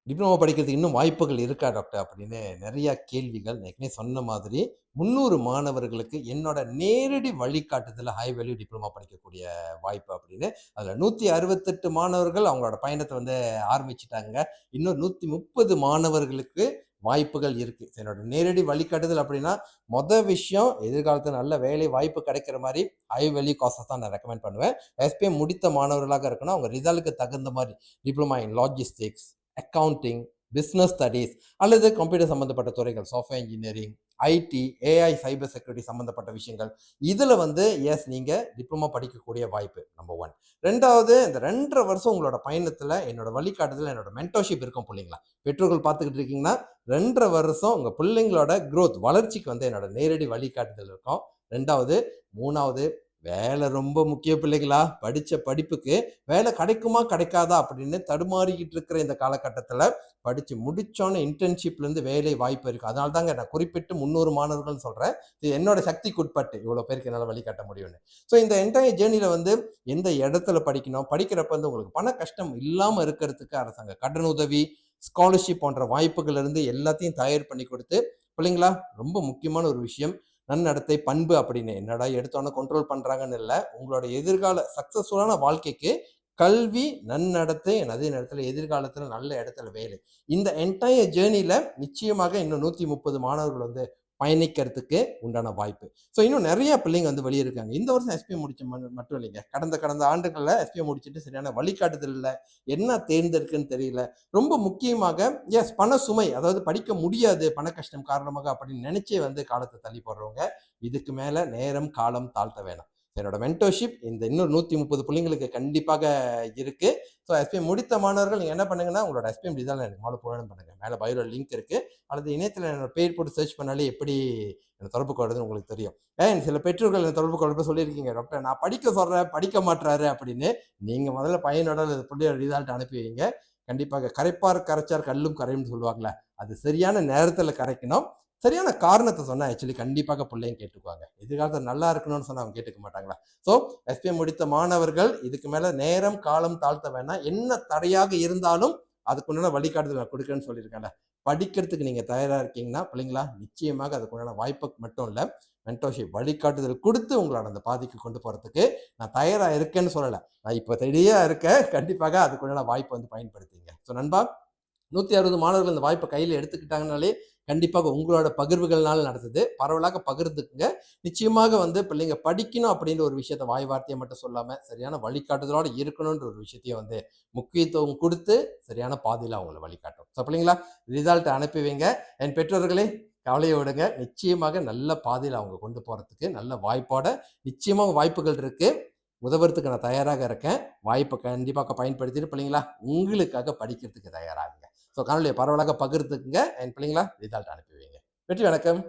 Diploma படிக்கிறதுக்கு இன்னும் வாய்ப்புகள் இருக்கா டாக்டர்? அப்படின்னு நெறைய கேள்விகள். நான் ஏற்கனவே சொன்ன மாதிரி 300 மாணவர்களுக்கு என்னோட நேரடி வழிகாட்டுதல்ல ஹை வேல்யூ டிப்ளமோ படிக்கக்கூடிய வாய்ப்பு அப்படின்னு. அதுல 168 மாணவர்கள் அவங்களோட பயணத்த ஆரம்பிச்சுட்டாங்க. இன்னும் 130 மாணவர்களுக்கு வாய்ப்புகள் இருக்கு. என்னோட நேரடி வழிகாட்டுதல் அப்படின்னா, விஷயம் எதிர்காலத்துல நல்ல வேலை வாய்ப்பு கிடைக்கிற மாரி ஹை வேல்யூ கோர்ஸஸ் தான் நான் ரெக்கமெண்ட் பண்ணுவேன். எஸ்பிஎம் முடித்த மாணவர்களாக இருக்கணும். அவங்க ரிசல்ட்க்கு தகுந்த மாரி diploma in logistics, accounting, business studies அல்லது கம்ப்யூட்டர் சம்பந்தப்பட்ட துறைகள், software engineering, IT, AI, cyber security சம்பந்தப்பட்ட விஷயங்கள். இதுல நீங்க டிப்ளமோ படிக்கக்கூடிய வாய்ப்பு நம்பர் 1. 2வது இந்த 2 1/2 வருஷம் உங்களோட பயணத்துல என்னோட வழிகாட்டுதல், என்னோட மென்டர்ஷிப் இருக்கும் புள்ளைங்களா. பெற்றோர்கள் பார்த்துக்கிட்டு இருக்கீங்கன்னா, 2 1/2 வருஷம் உங்க பிள்ளைங்களோட குரோத் வளர்ச்சிக்கு என்னோட நேரடி வழிகாட்டுதல் இருக்கும். 2வது, 3வது வேலை ரொம்ப முக்கியம் பிள்ளைங்களா. படிச்ச படிப்புக்கு வேலை கிடைக்குமா கிடைக்காதா அப்படின்னு தடுமாறிக்கிட்டு இருக்கிற இந்த காலகட்டத்துல படிச்சு முடிச்சோன்னு இன்டர்ன்ஷிப்ல இருந்து வேலை வாய்ப்பு இருக்கு. அதனால தாங்க நான் குறிப்பிட்டு 300 மாணவர்கள் சொல்றேன். இது என்னோட சக்திக்கு உட்பட்டு இவ்வளவு பேருக்கு என்னால வழிகாட்ட முடியும்னு. ஸோ இந்த என்டையர் ஜேர்னில எந்த இடத்துல படிக்கணும், படிக்கிறப்ப உங்களுக்கு பண கஷ்டம் இல்லாம இருக்கிறதுக்கு அரசாங்க கடனுதவி, ஸ்காலர்ஷிப் போன்ற வாய்ப்புகள் இருந்து எல்லாத்தையும் தயார் பண்ணி கொடுத்து பிள்ளைங்களா. ரொம்ப முக்கியமான ஒரு விஷயம், நன்னடத்தை பண்பு அப்படின்னு என்னடா எடுத்தோன்னே கண்ட்ரோல் பண்றாங்கன்னு இல்லை. உங்களோட எதிர்கால சக்சஸ்ஃபுல்லான வாழ்க்கைக்கு கல்வி, நன்னடத்தை, அதே நேரத்தில் எதிர்காலத்துல நல்ல இடத்துல வேலை. இந்த என்டையர் ஜேர்னில நிச்சயமாக இன்னும் 130 மாணவர்கள் பயணிக்கிறதுக்கு உண்டான வாய்ப்பு. ஸோ இன்னும் நிறைய பிள்ளைங்க வெளியே இருக்காங்க. இந்த வருஷம் எஸ்பிஎம் முடிச்ச மட்டும் இல்லைங்க. கடந்த ஆண்டுகள்ல எஸ்பிஎம் முடிச்சுட்டு சரியான வழிகாட்டுதல் இல்லை, என்ன தேர்ந்தெடுக்குன்னு தெரியல. ரொம்ப முக்கியமாக பண சுமை, அதாவது படிக்க முடியாது பண கஷ்டம் காரணமாக அப்படின்னு நினைச்சே காலத்தை தள்ளி போடுறவங்க, இதுக்கு மேல நேரம் காலம் தாழ்த்த வேணாம். என்னோட மென்டர்ஷிப் இந்த இன்னும் 130 பிள்ளைங்களுக்கு கண்டிப்பாக இருக்கு. ஸோ எஸ்பிஎம் முடித்த மாணவர்கள் நீங்க என்ன பண்ணுங்கன்னா, உங்களோட எஸ்பிஎம் ரிசல்ட் எனக்கு முதல்ல புராணம் பண்ணுங்க. மேல பயோல லிங்க் இருக்கு. அல்லது இணையத்தில் என்னோட பேர் போட்டு சர்ச் பண்ணாலே எப்படி என்ன தொடர்பு கொள்றதுன்னு உங்களுக்கு தெரியும். சில பெற்றோர்கள் என்ன தொடர்பு கொள்றப்ப சொல்லியிருக்கீங்க, டாக்டர் நான் படிக்க சொல்றேன் படிக்க மாட்டாரு அப்படின்னு. நீங்க முதல்ல பையனோட புள்ளையோட ரிசல்ட் அனுப்பி வைங்க. கண்டிப்பாக கரைப்பார் கரைச்சார் கல்லும் கரையும்னு சொல்லுவாங்களே, அது சரியான நேரத்துல கரைக்கணும். சரியான காரணத்தை சொன்னா ஆக்சுவலி கண்டிப்பாக பிள்ளைங்க கேட்டுக்குவாங்க. எதிர்காலத்தில் நல்லா இருக்கணும்னு சொன்னா அவங்க கேட்டுக்க மாட்டாங்களா. ஸோ எஸ்பிஎம் முடித்த மாணவர்கள் இதுக்கு மேல நேரம் காலம் தாழ்த்த வேணாம். என்ன தடையாக இருந்தாலும் அதுக்குண்டான வழிகாட்டுதல் நான் கொடுக்குறேன்னு சொல்லியிருக்கேன்ல. படிக்கிறதுக்கு நீங்க தயாரா இருக்கீங்கன்னா பிள்ளைங்களா, நிச்சயமாக அதுக்குண்டான வாய்ப்பு மட்டும் இல்லை, மென்டர்ஷிப் வழிகாட்டுதல் கொடுத்து உங்களோட அந்த பாதைக்கு கொண்டு போறதுக்கு நான் தயாரா இருக்கேன்னு சொல்லலை. நான் இப்போ ரெடியா இருக்கேன். கண்டிப்பாக அதுக்குண்டான வாய்ப்பை பயன்படுத்திங்க. ஸோ நண்பா, 160 மாணவர்கள் இந்த வாய்ப்பை கையில் எடுத்துக்கிட்டாங்கனாலே கண்டிப்பாக உங்களோட பகிர்வுகள்னால நடத்துது. பரவலாக பகிர்ந்துக்குங்க. நிச்சயமாக பிள்ளைங்க படிக்கணும் அப்படின்ற ஒரு விஷயத்த வாய் வார்த்தையை மட்டும் சொல்லாம சரியான வழிகாட்டுதலோட இருக்கணும்ன்ற ஒரு விஷயத்தையும் முக்கியத்துவம் கொடுத்து சரியான பாதையில அவங்களை வழிகாட்டும். ஸோ பிள்ளைங்களா, ரிசல்ட் அனுப்பி வைங்க. என் பெற்றோர்களே கவலையை விடுங்க. நிச்சயமாக நல்ல பாதையில் அவங்க கொண்டு போறதுக்கு நல்ல வாய்ப்போட நிச்சயமாக வாய்ப்புகள் இருக்கு. உதவுறதுக்கு நான் தயாராக இருக்கேன். வாய்ப்பை கண்டிப்பாக பயன்படுத்திட்டு பிள்ளைங்களா உங்களுக்காக படிக்கிறதுக்கு தயாராகுங்க. ஸோ காணொலியை பரவலாக பகிர்ந்துக்குங்க. என் பிள்ளைங்களா ரிசல்ட் அனுப்பி வைங்க. வெற்றி வணக்கம்.